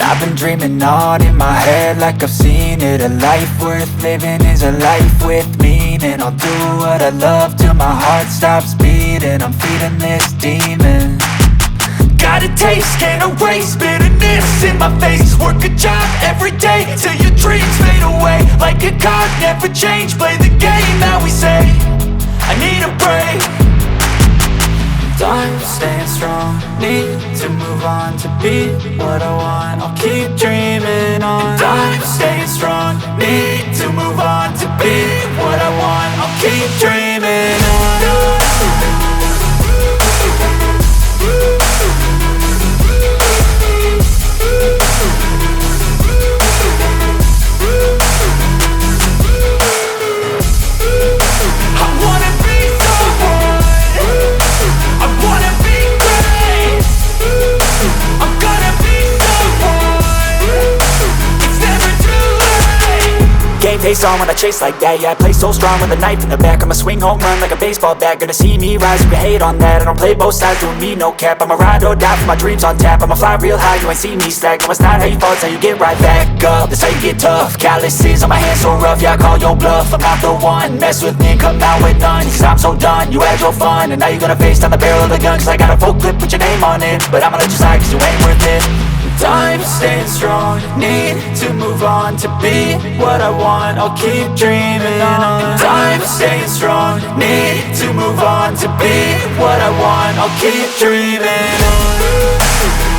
I've been dreaming on in my head like I've seen it. A life worth living is a life with meaning. I'll do what I love till my heart stops beating. I'm feeding this demon. Got a taste, can't erase bitterness in my face. Work a job every day till your dreams fade away. Like a card, never change, play the game that we say. I need a break. Time staying strong, need to move on to be what I want. I'll keep dreaming on. Time staying strong, need to move on to be what I want. I'll keep dreaming on. Face on when I chase like that. Yeah, I play so strong with a knife in the back. I'ma swing home run like a baseball bat. Gonna see me rise, you can hate on that. I don't play both sides, doing me no cap. I'ma ride or die for my dreams on tap. I'ma fly real high, you ain't see me slack. No, it's not how you fall, it's how you get right back up. That's how you get tough. Calluses on my hands so rough, yeah, I call your bluff. I'm not the one, mess with me and come out with none. Cause I'm so done, you had your fun. And now you're gonna face down the barrel of the gun. Cause I got a full clip with your name on it. But I'ma let you slide cause you ain't worth it. Time staying strong, need to move on to be what I want. I'll keep dreaming on. Time staying strong, need to move on to be what I want. I'll keep dreaming on.